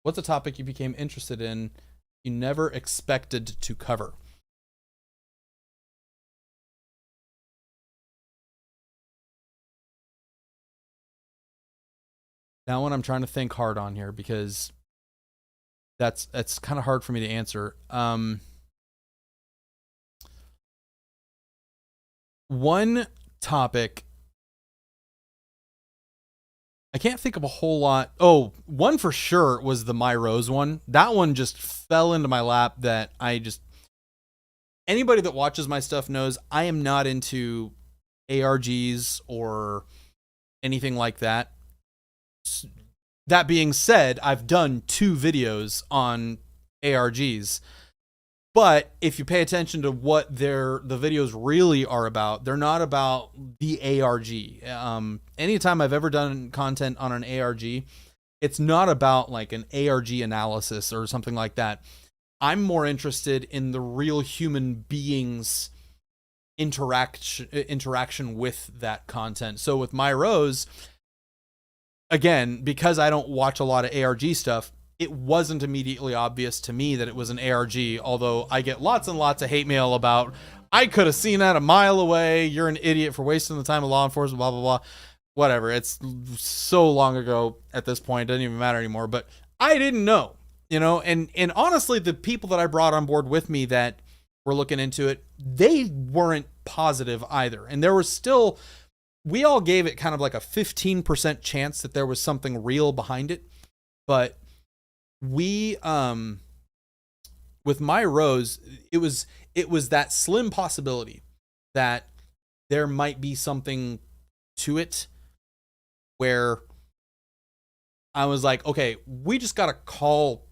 What's a topic you became interested in you never expected to cover? That one I'm trying to think hard on here because that's kind of hard for me to answer. One topic I can't think of a whole lot. Oh, one for sure was the My Rose one. That one just fell into my lap that anybody that watches my stuff knows I am not into ARGs or anything like that. That being said, I've done 2 videos on ARGs. But if you pay attention to what the videos really are about, they're not about the ARG. Anytime I've ever done content on an ARG, it's not about like an ARG analysis or something like that. I'm more interested in the real human beings interaction with that content. So with My Rose, again, because I don't watch a lot of ARG stuff, it wasn't immediately obvious to me that it was an ARG, although I get lots and lots of hate mail about, I could have seen that a mile away, you're an idiot for wasting the time of law enforcement, blah, blah, blah. Whatever, it's so long ago at this point, it doesn't even matter anymore, but I didn't know, and honestly, the people that I brought on board with me that were looking into it, they weren't positive either. And there was still, we all gave it kind of like a 15% chance that there was something real behind it, but we with My Rose, it was that slim possibility that there might be something to it where I was like, okay, we just got to call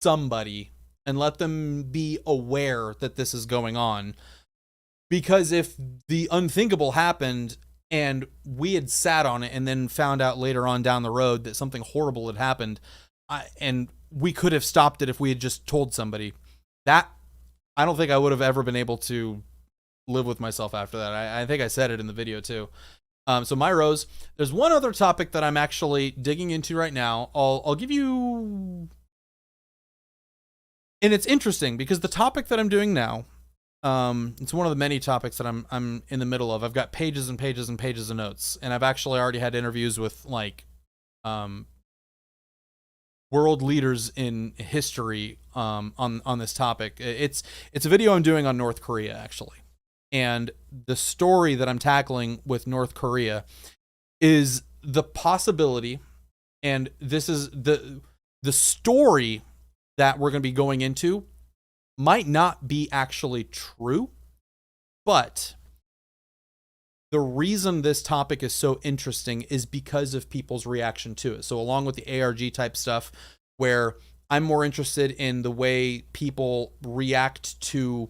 somebody and let them be aware that this is going on, because if the unthinkable happened and we had sat on it and then found out later on down the road that something horrible had happened, and we could have stopped it if we had just told somebody, that I don't think I would have ever been able to live with myself after that. I think I said it in the video too. So My Rose, there's one other topic that I'm actually digging into right now. I'll give you, and it's interesting because the topic that I'm doing now, it's one of the many topics that I'm in the middle of. I've got pages and pages and pages of notes, and I've actually already had interviews with like world leaders in history on this topic. It's a video I'm doing on North Korea, actually. And the story that I'm tackling with North Korea is the possibility, and this is the story that we're going to be going into might not be actually true, but the reason this topic is so interesting is because of people's reaction to it. So along with the ARG type stuff, where I'm more interested in the way people react to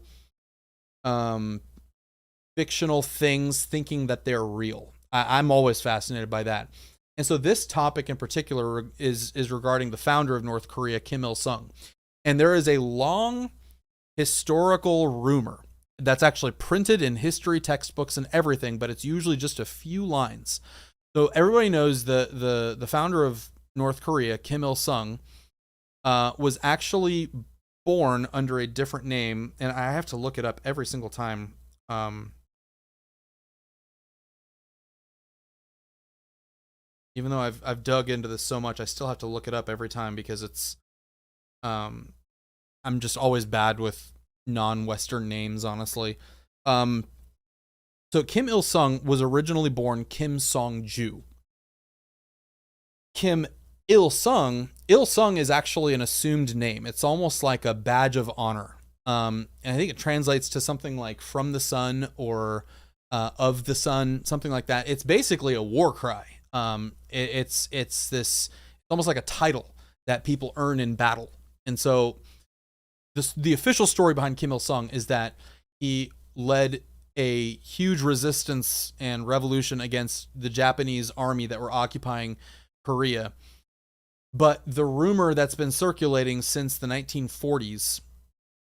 fictional things, thinking that they're real. I'm always fascinated by that. And so this topic in particular is regarding the founder of North Korea, Kim Il-sung. And there is a long historical rumor that's actually printed in history textbooks and everything, but it's usually just a few lines. So everybody knows the founder of North Korea, Kim Il-sung, was actually born under a different name, and I have to look it up every single time. Even though I've dug into this so much, I still have to look it up every time because it's I'm just always bad with non-Western names, honestly. So Kim Il-sung was originally born Kim Song-ju. Kim Il-sung is actually an assumed name. It's almost like a badge of honor. And I think it translates to something like from the sun or of the sun, something like that. It's basically a war cry. It's almost like a title that people earn in battle. And so the official story behind Kim Il-sung is that he led a huge resistance and revolution against the Japanese army that were occupying Korea. But the rumor that's been circulating since the 1940s,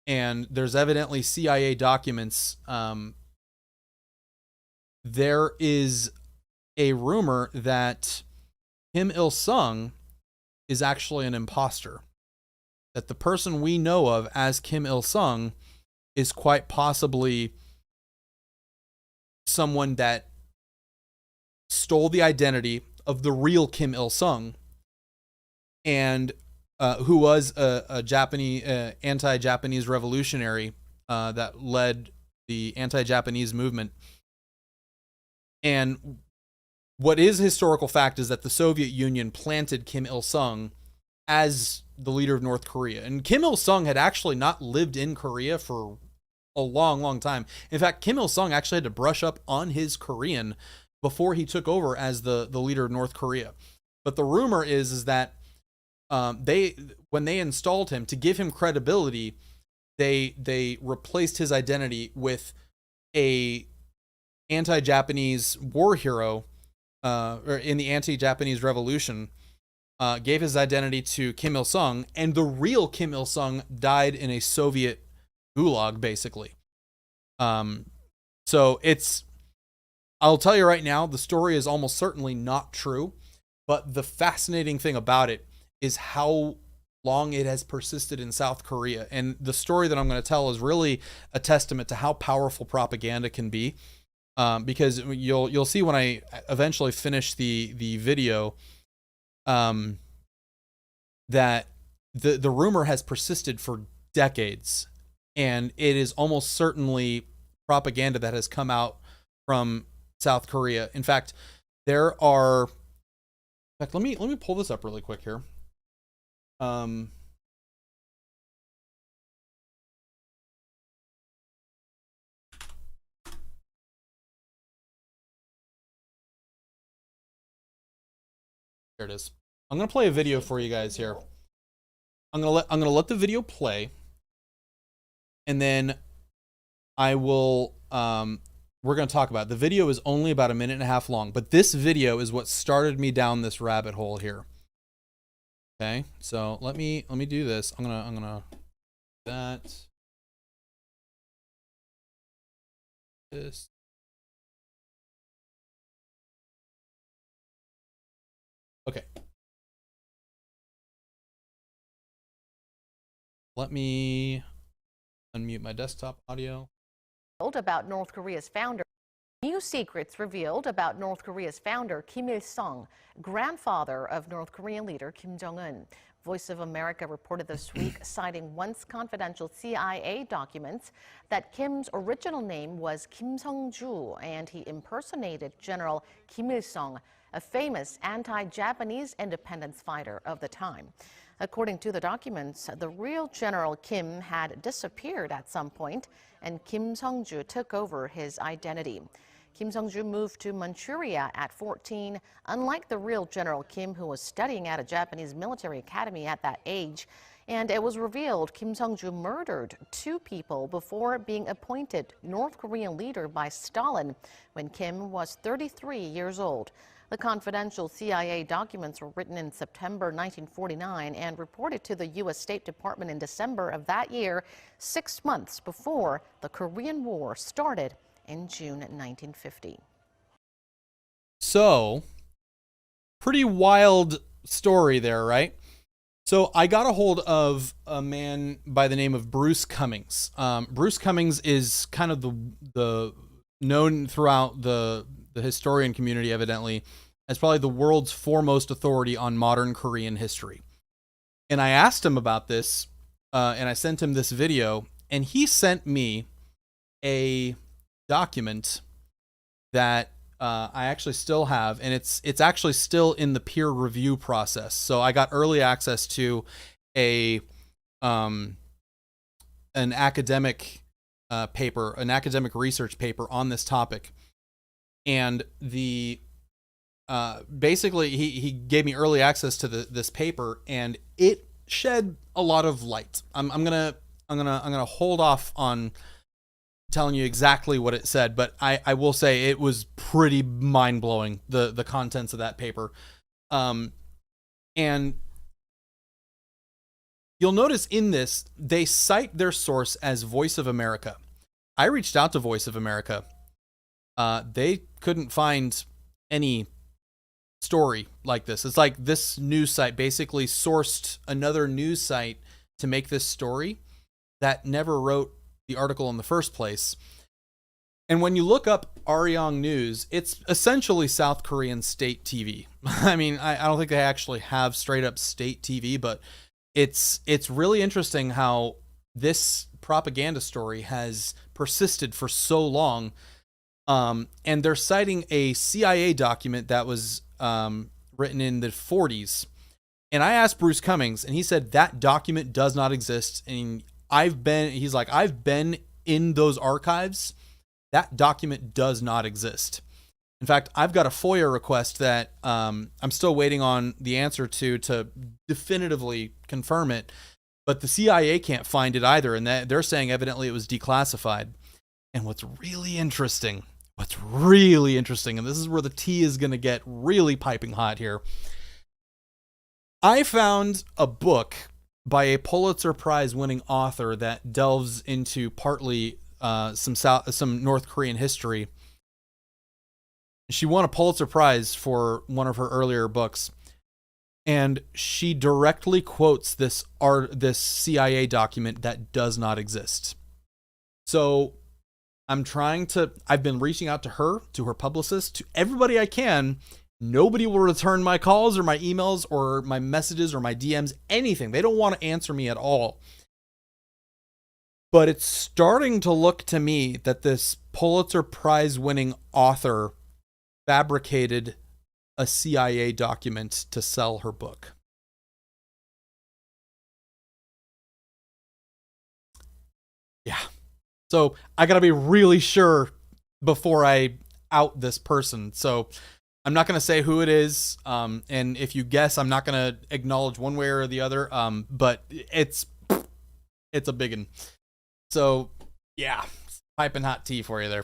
and there's evidently CIA documents, there is a rumor that Kim Il-sung is actually an imposter. that the person we know of as Kim Il-sung is quite possibly someone that stole the identity of the real Kim Il-sung, and who was a Japanese anti-Japanese revolutionary that led the anti-Japanese movement. And what is historical fact is that the Soviet Union planted Kim Il-sung as the leader of North Korea. And Kim Il-sung had actually not lived in Korea for a long, long time. In fact, Kim Il-sung actually had to brush up on his Korean before he took over as the leader of North Korea. But the rumor is that when they installed him, to give him credibility, they replaced his identity with a anti-Japanese war hero, or in the anti-Japanese revolution, gave his identity to Kim Il-sung, and the real Kim Il-sung died in a Soviet gulag, basically. So I'll tell you right now, the story is almost certainly not true, but the fascinating thing about it is how long it has persisted in South Korea. And the story that I'm going to tell is really a testament to how powerful propaganda can be. Because you'll see when I eventually finish the video, that the rumor has persisted for decades, and it is almost certainly propaganda that has come out from South Korea. In fact, let me pull this up really quick here. There it is. I'm gonna play a video for you guys here. I'm gonna let the video play, and then I will we're gonna talk about it. The video is only about 1.5 minutes long, but this video is what started me down this rabbit hole here. Okay, so let me do this. I'm gonna this. Okay. Let me unmute my desktop audio. About North Korea's founder. New secrets revealed about North Korea's founder Kim Il-sung, grandfather of North Korean leader Kim Jong-un. Voice of America reported this week, citing once confidential CIA documents, that Kim's original name was Kim Sung-ju, and he impersonated General Kim Il-sung, a famous anti-Japanese independence fighter of the time. According to the documents, the real General Kim had disappeared at some point, and Kim Sung-ju took over his identity. Kim Sung-ju moved to Manchuria at 14, unlike the real General Kim, who was studying at a Japanese military academy at that age. And it was revealed Kim Sung-ju murdered 2 people before being appointed North Korean leader by Stalin when Kim was 33 years old. The confidential CIA documents were written in September 1949 and reported to the U.S. State Department in December of that year, 6 months before the Korean War started in June 1950. So, pretty wild story there, right? So I got a hold of a man by the name of Bruce Cummings. Bruce Cummings is kind of the known throughout the historian community, evidently, as probably the world's foremost authority on modern Korean history. And I asked him about this, and I sent him this video, and he sent me a document that I actually still have, and it's actually still in the peer review process. So I got early access to an academic paper, an academic research paper on this topic, and basically he gave me early access to this paper, and it shed a lot of light. I'm gonna hold off on telling you exactly what it said, but I will say it was pretty mind-blowing, the contents of that paper. And you'll notice in this, they cite their source as Voice of America. I reached out to Voice of America. They couldn't find any story like this. It's like this news site basically sourced another news site to make this story that never wrote the article in the first place. And when you look up Arirang News, it's essentially South Korean state TV. I mean, I don't think they actually have straight up state TV, but it's really interesting how this propaganda story has persisted for so long. And they're citing a CIA document that was written in the 40s. And I asked Bruce Cummings, and he said that document does not exist. And I've been in those archives. That document does not exist. In fact, I've got a FOIA request that I'm still waiting on the answer to definitively confirm it, but the CIA can't find it either, and they're saying evidently it was declassified. And what's really interesting, and this is where the tea is going to get really piping hot here, I found a book by a Pulitzer Prize winning author that delves into partly some North Korean history. She won a Pulitzer Prize for one of her earlier books, and she directly quotes this CIA document that does not exist. So I've been reaching out to her, to her publicist, to everybody I can. Nobody will return my calls or my emails or my messages or my DMs, anything. They don't want to answer me at all. But it's starting to look to me that this Pulitzer Prize winning author fabricated a CIA document to sell her book. Yeah. So I got to be really sure before I out this person. So I'm not going to say who it is. And if you guess, I'm not going to acknowledge one way or the other. But it's a biggin. So, yeah, piping hot tea for you there.